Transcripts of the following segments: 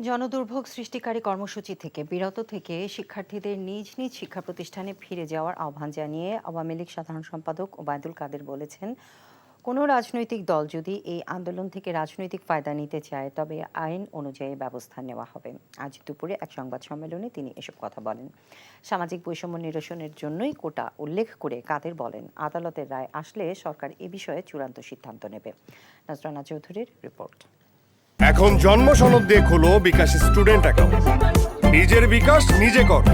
জনদুর্ভোগ সৃষ্টিকারী কর্মসূচি থেকে বিরত থেকে শিক্ষার্থীদের নিজ নিজ শিক্ষা প্রতিষ্ঠানে ফিরে যাওয়ার আহ্বান জানিয়ে আওয়ামী লীগ সাধারণ সম্পাদক ওবায়দুল কাদের বলেছেন, কোনো রাজনৈতিক দল যদি এই আন্দোলন থেকে রাজনৈতিক ফায়দা নিতে চায় তবে আইন অনুযায়ী ব্যবস্থা নেওয়া হবে। আজ দুপুরে এক সংবাদ সম্মেলনে তিনি এসব কথা বলেন। সামাজিক বৈষম্য নিরসনের জন্যই কোটা উল্লেখ করে কাদের বলেন, আদালতের রায় আসলে সরকার এ বিষয়ে চূড়ান্ত সিদ্ধান্ত নেবে। নজরানা চৌধুরীর রিপোর্ট। এখন জন্ম সনদ দিয়ে খোলো বিকাশ স্টুডেন্ট অ্যাকাউন্ট। নিজের বিকাশ নিজে কর।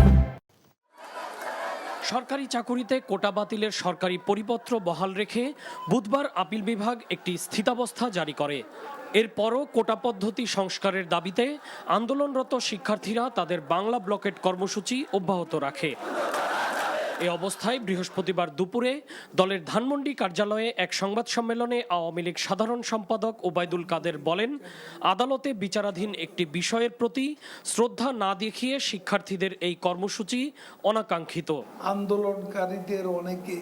সরকারি চাকুরিতে কোটা বাতিলের সরকারি পরিপত্র বহাল রেখে বুধবার আপিল বিভাগ একটি স্থিতাবস্থা জারি করে। এরপরও কোটা পদ্ধতি সংস্কারের দাবিতে আন্দোলনরত শিক্ষার্থীরা তাদের বাংলা ব্লকেট কর্মসূচি অব্যাহত রাখে। এ অবস্থায় বৃহস্পতিবার দুপুরে দলের ধানমন্ডি কার্যালয়ে এক সংবাদ সম্মেলনে আওয়ামী লীগ সাধারণ সম্পাদক ওবায়দুল কাদের বলেন, আদালতে বিচারাধীন একটি বিষয়ের প্রতি শ্রদ্ধা না দেখিয়ে শিক্ষার্থীদের এই কর্মসূচি অনাকাঙ্ক্ষিত। আন্দোলনকারীদের অনেকে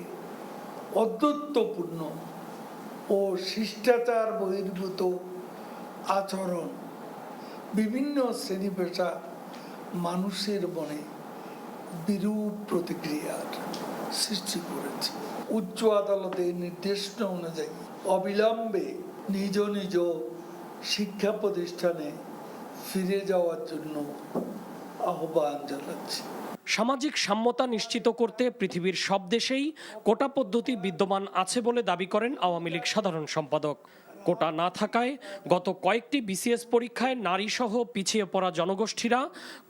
অদ্যত্বপূর্ণ ও শিষ্টাচার বহির্ভূত আচরণ বিভিন্ন শ্রেণী পেশা মানুষের মনে বিরূপ প্রতিক্রিয়ার সৃষ্টি করেছে। উচ্চ আদালতের নির্দেশনা অনুযায়ী অবিলম্বে নিজ নিজ শিক্ষা প্রতিষ্ঠানে ফিরে যাওয়ার জন্য আহ্বান জানাচ্ছি। সামাজিক সাম্যতা নিশ্চিত করতে পৃথিবীর সব দেশেই কোটা পদ্ধতি বিদ্যমান আছে বলে দাবি করেন আওয়ামী লীগ সাধারণ সম্পাদক। কোটা না থাকায় গত কয়েকটি বিসিএস পরীক্ষায় নারী সহ পিছিয়ে পড়া জনগোষ্ঠীরা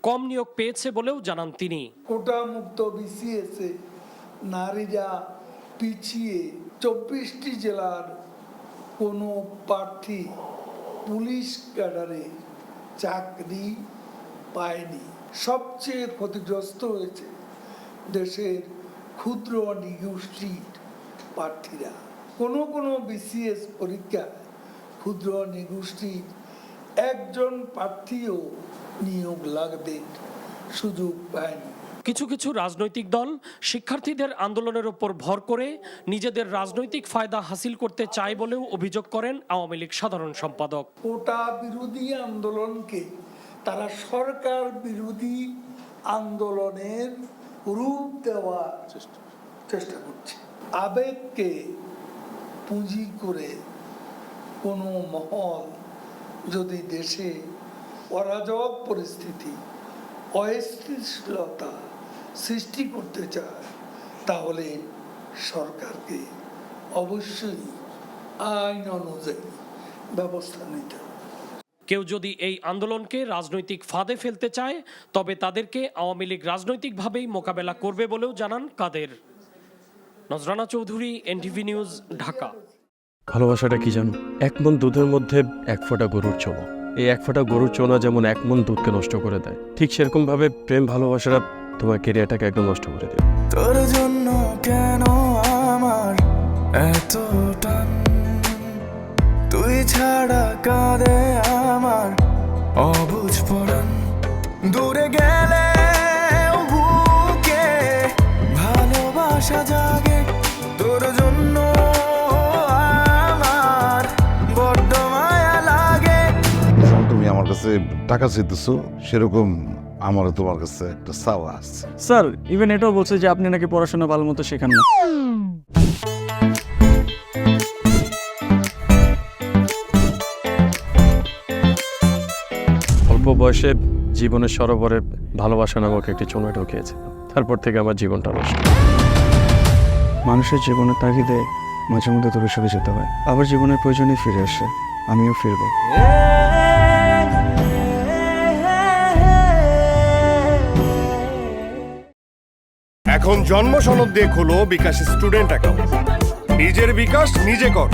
কম নিয়োগ পেয়েছে বলেও জানান তিনি। কোটা মুক্ত বিসিএস এ নারীরা পিছিয়ে 24টি জেলার কোনো প্রার্থী পুলিশ ক্যাডারে চাকরি পায়নি। সবচেয়ে ক্ষতিগ্রস্ত হয়েছে দেশের ক্ষুদ্র নিগোষ্ঠীর প্রার্থীরা। কোনো বিসিএস পরীক্ষায় ক্ষুদ্র নিগোষ্ঠীর একজন প্রার্থীও নিয়োগ লাগবে সুযোগ পায়নি। কিছু কিছু রাজনৈতিক দল শিক্ষার্থীদের আন্দোলনের উপর ভর করে নিজেদের রাজনৈতিক ফায়দা হাসিল করতে চায় বলেও অভিযোগ করেন আওয়ামী লীগ সাধারণ সম্পাদক। কোটা বিরোধী আন্দোলনকে তারা সরকার বিরোধী আন্দোলনের রূপ দেওয়ার চেষ্টা করছে। আবেগকে পুঁজি করে কোনো মহল যদি দেশে অরাজক পরিস্থিতি, অস্থিতিশীলতা সৃষ্টি করতে চায় তাহলে সরকারকে অবশ্যই আইন অনুযায়ী ব্যবস্থা নিতে হবে। কেউ যদি এই আন্দোলনকে রাজনৈতিক ফাঁদে ফেলতে চায় তবে তাদেরকে আওয়ামী লীগ রাজনৈতিকভাবেই মোকাবেলা করবে বলেও জানান কাদের। নজরানা চৌধুরী, এনটিভি নিউজ, ঢাকা। ভালোবাসাটা কি জানো? এক মন দুধের মধ্যে এক ফোঁটা গরুর চোনা। এই এক ফোঁটা গরুর চোনা যেমন এক মন দুধকে নষ্ট করে দেয়, ঠিক সেরকম ভাবে প্রেম ভালোবাসাটা তোমার ক্যারিয়ারটাকে একদম নষ্ট করে দেয়। তোর জন্য কেন আমার এত টান, তুই ছাড়া কাঁদে আমার অবুঝ পরাণ, দূরে গেলে বুকে ভালোবাসা জাগে, তোর জন্য আমার বড্ড মায়া লাগে। তুমি আমার কাছে টাকা চাইতেছো, সেরকম আমারও তোমার কাছে একটা চাওয়া আছে। স্যার ইভেন এটাও বলছে যে আপনি নাকি পড়াশোনা ভালো মতো শেখান না। অল্প বয়সে জীবনের সরোবরে ভালোবাসা নামক একটি চোনা ঢুকিয়েছে, তারপর থেকে আমার জীবনটা নষ্ট। মানুষের জীবনের তাগিদে মাঝে মধ্যে দূরে সরে যেতে হয়, আবার জীবনের প্রয়োজনে ফিরে আসে। আমিও ফিরবো। এখন জন্ম সনদ দিয়ে খোলো বিকাশ স্টুডেন্ট অ্যাকাউন্ট। নিজের বিকাশ নিজে কর।